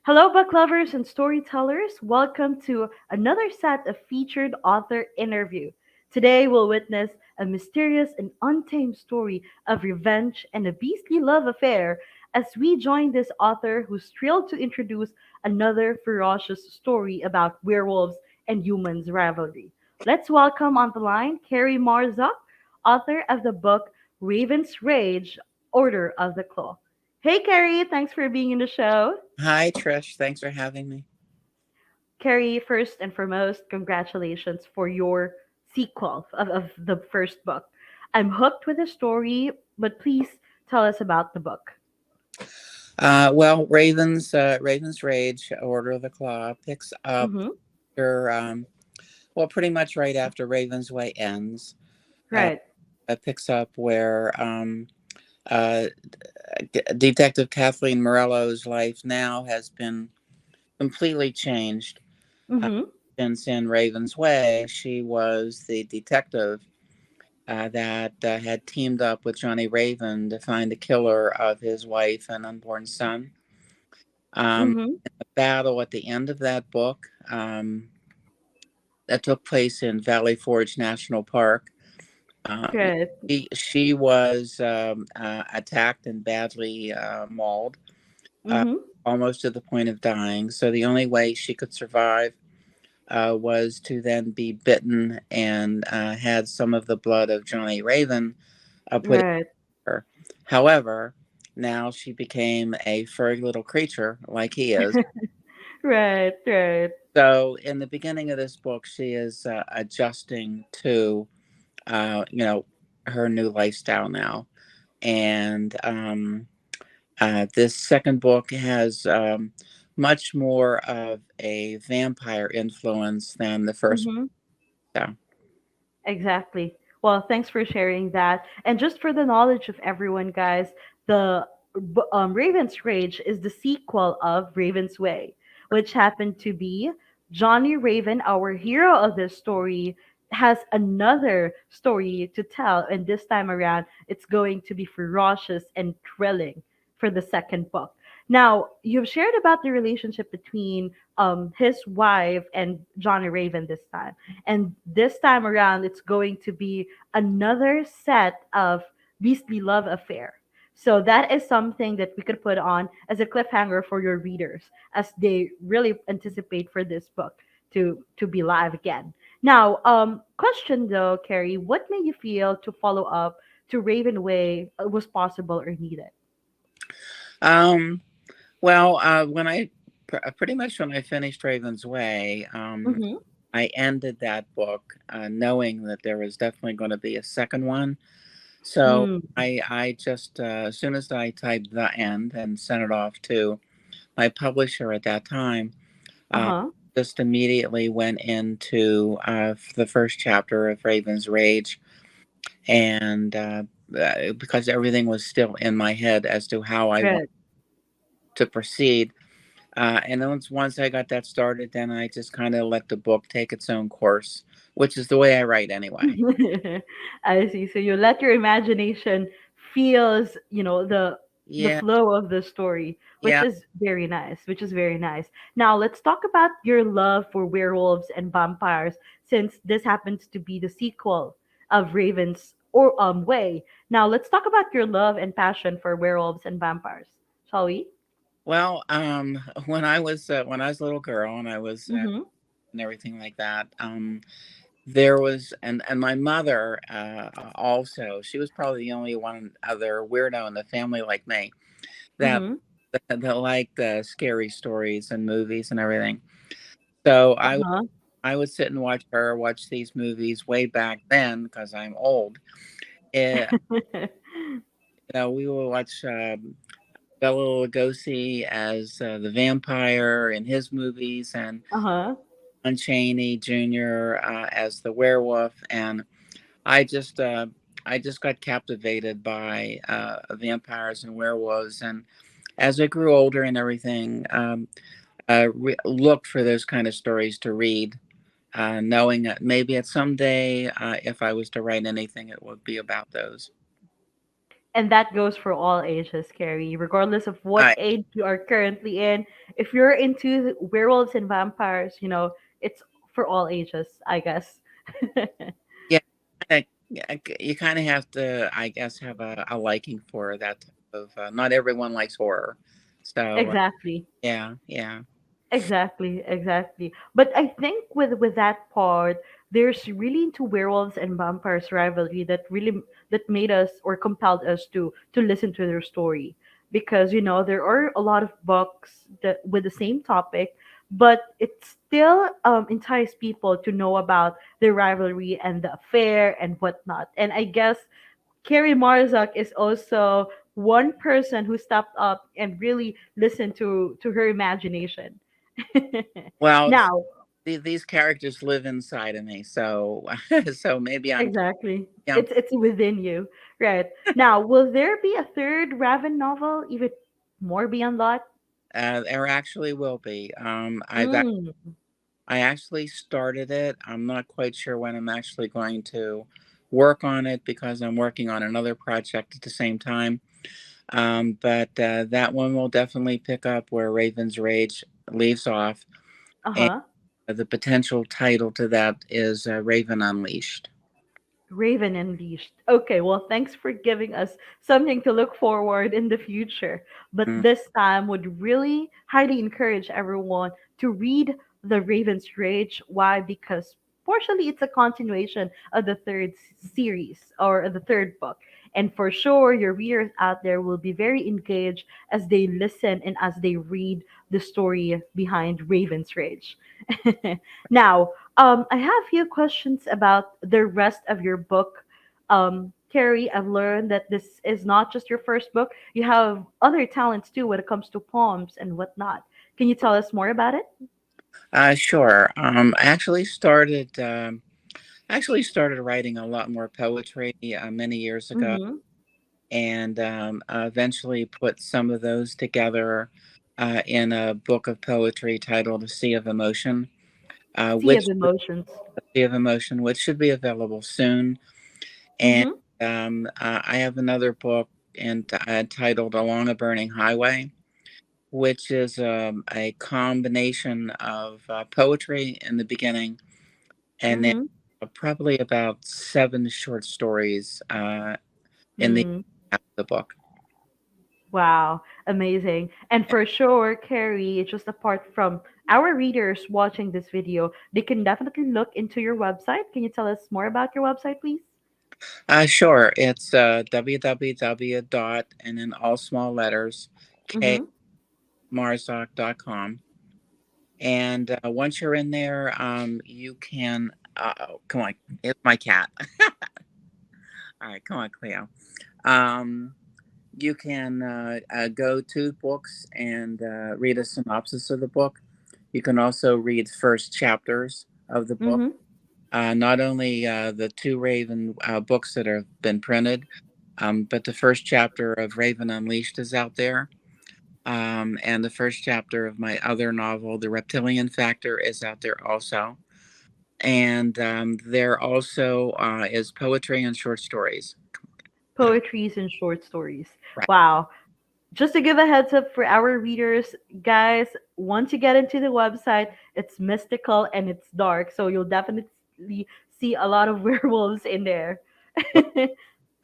Hello, book lovers and storytellers. Welcome to another set of featured author interview. Today, we'll witness a mysterious and untamed story of revenge and a beastly love affair as we join this author who's thrilled to introduce another ferocious story about werewolves and humans' rivalry. Let's welcome on the line Kerry Marzock, author of the book Raven's Rage, Order of the Claw. Hey, Kerry, thanks for being in the show. Hi, Trish. Thanks for having me. Carrie, first and foremost, congratulations for your sequel of the first book. I'm hooked with the story, but please tell us about the book. Raven's Rage, Order of the Claw picks up Mm-hmm. after, pretty much right after Raven's Way ends. Uh, Right. it picks up where uh, Detective Kathleen Morello's life now has been completely changed. Uh, Mm-hmm. since in Raven's Way, she was the detective that had teamed up with Johnny Raven to find the killer of his wife and unborn son. Mm-hmm. A battle at the end of that book that took place in Valley Forge National Park. Um, Good. she was attacked and badly mauled, uh, Mm-hmm. almost to the point of dying. So the only way she could survive was to then be bitten and had some of the blood of Johnny Raven put in Right. her. However, now she became a furry little creature like he is. Right. Right. So in the beginning of this book, she is adjusting to, her new lifestyle now. And this second book has much more of a vampire influence than the first. Mm-hmm. So, Exactly. Well, thanks for sharing that. And just for the knowledge of everyone, guys, the Raven's Rage is the sequel of Raven's Way, which happened to be Johnny Raven, our hero of this story, has another story to tell. And this time around, it's going to be ferocious and thrilling for the second book. Now, you've shared about the relationship between his wife and Johnny Raven this time. And this time around, it's going to be another set of beastly love affair. So that is something that we could put on as a cliffhanger for your readers as they really anticipate for this book to be live again. Now, question though, Carrie, what made you feel to follow up to Raven Way was possible or needed? um, when pretty much when I finished Raven's Way, Mm-hmm. I ended that book knowing that there was definitely going to be a second one. So Mm, I just as soon as I typed the end and sent it off to my publisher at that time, uh, uh-huh. just immediately went into the first chapter of Raven's Rage, and because everything was still in my head as to how I want Right. to proceed. And then once I got that started, then I just kind of let the book take its own course, which is the way I write anyway. I see. So you let your imagination feels, the Yeah, flow of the story, which yeah. is very nice, which is very nice. Now let's talk about your love for werewolves and vampires, since this happens to be the sequel of Raven's or Way. Now let's talk about your love and passion for werewolves and vampires, shall we? Well, when I was a little girl and I was Mm-hmm. and everything like that, there was and my mother also. She was probably the only one other weirdo in the family like me that Mm-hmm. that liked scary stories and movies and everything. So Uh-huh. I would sit and watch her watch these movies way back then because I'm old. Eh, we would watch Bela Lugosi as the vampire in his movies, and Uh-huh. Lon Chaney Jr. As the werewolf, and I just uh, I just got captivated by vampires and werewolves, and as I grew older and everything, looked for those kind of stories to read, knowing that maybe at someday, if I was to write anything, it would be about those. And that goes for all ages, Carrie, regardless of what I age you are currently in. If you're into werewolves and vampires, it's for all ages, I guess. Yeah, you kind of have to, I guess, have a liking for that type of. Not everyone likes horror, so Exactly. yeah, yeah. Exactly, exactly. But I think with that part, there's really into werewolves and vampires rivalry that made us or compelled us to listen to their story, because there are a lot of books that with the same topic, but it still entice people to know about the rivalry and the affair and whatnot. And I guess Kerry Marzock is also one person who stepped up and really listened to her imagination. Well, Now, these characters live inside of me, so so maybe I'm exactly. yeah. It's within you. Right. Now, will there be a third Raven novel, even more beyond that? There actually will be. Mm. I actually started it. I'm not quite sure when I'm actually going to work on it because I'm working on another project at the same time. But that one will definitely pick up where Raven's Rage leaves off. And Uh-huh. the potential title to that is Raven Unleashed. Raven Unleashed. Okay, well, thanks for giving us something to look forward in the future. But Mm. this time would really highly encourage everyone to read The Raven's Rage. Why? Because partially it's a continuation of the third series or the third book. And for sure, your readers out there will be very engaged as they listen and as they read the story behind Raven's Rage. Now, I have a few questions about the rest of your book. Carrie, I've learned that this is not just your first book. You have other talents too when it comes to poems and whatnot. Can you tell us more about it? Sure. I actually started writing a lot more poetry many years ago, Mm-hmm. and eventually put some of those together in a book of poetry titled "A Sea of Emotion," Sea of which Emotions. which should be available soon. And Mm-hmm. I have another book titled "Along a Burning Highway," which is a combination of poetry in the beginning, and then Mm-hmm. probably about seven short stories in the Mm. half of the book. Wow, amazing. And for sure, Carrie, just apart from our readers watching this video, they can definitely look into your website. Can you tell us more about your website, please? Sure. It's www dot and in all small letters Mm-hmm. kmarzock.com. And once you're in there, you can. Come on, it's my cat. All right, come on, Cleo. Um, you can go to books and read a synopsis of the book. You can also read first chapters of the book. Mm-hmm. Not only the two Raven books that have been printed, but the first chapter of Raven Unleashed is out there. And the first chapter of my other novel, The Reptilian Factor, is out there also. And there also is poetry and short stories. Get up. Poetries and short stories. Right. Wow. Just to give a heads up for our readers, guys, once you get into the website, it's mystical and it's dark. So you'll definitely see a lot of werewolves in there. Well,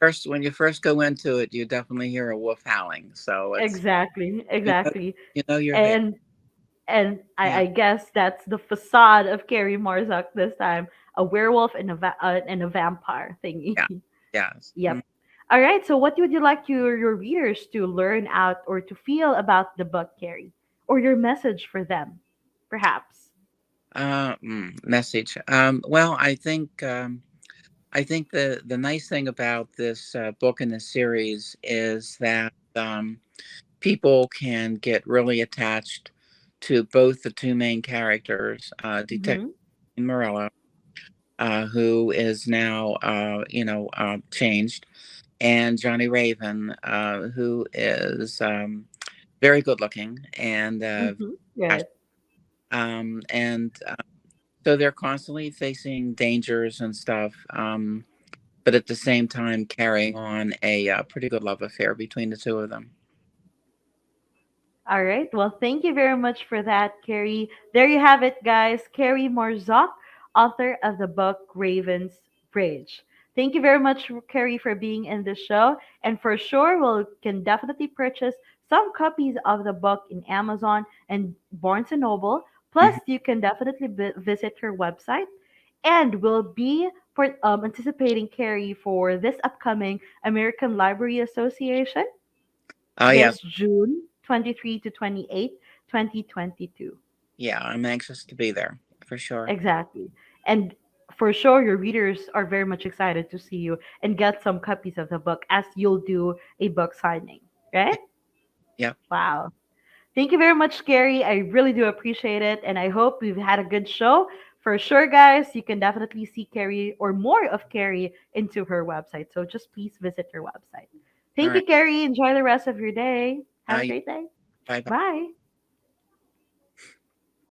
first, when you first go into it, you definitely hear a wolf howling. So it's Exactly. you know, Exactly. you know you're there. And and Yeah. I guess that's the facade of Kerry Marzock this time, a werewolf and a vampire Yeah. thingy. Yes. Yep. All right. So, what would you like your readers to learn out or to feel about the book, Carrie, or your message for them, perhaps? Message. Well, I think the nice thing about this book and this series is that people can get really attached to both the two main characters, Detective Mm-hmm. Morello, who is now changed, and Johnny Raven, who is very good looking and Mm-hmm. Good. and so they're constantly facing dangers and stuff. but at the same time carrying on a pretty good love affair between the two of them. All right. Well, thank you very much for that, Carrie. There you have it, guys. Kerry Marzock, author of the book Raven's Rage. Thank you very much, Carrie, for being in the show. And for sure, we can definitely purchase some copies of the book in Amazon and Barnes and Noble. Plus, Hmm. you can definitely visit her website. And we'll be anticipating Carrie for this upcoming American Library Association Oh yeah, this June 23 to 28, 2022. yeah, I'm anxious to be there for sure. Exactly. And for sure, your readers are very much excited to see you and get some copies of the book as you'll do a book signing, right? Yeah. Wow. Thank you very much, Gary. I really do appreciate it. And I hope we've had a good show. For sure, guys, you can definitely see Carrie or more of Carrie into her website. So just please visit her website. All Thank right. you, Carrie. Enjoy the rest of your day. Have a You great day. bye. Bye.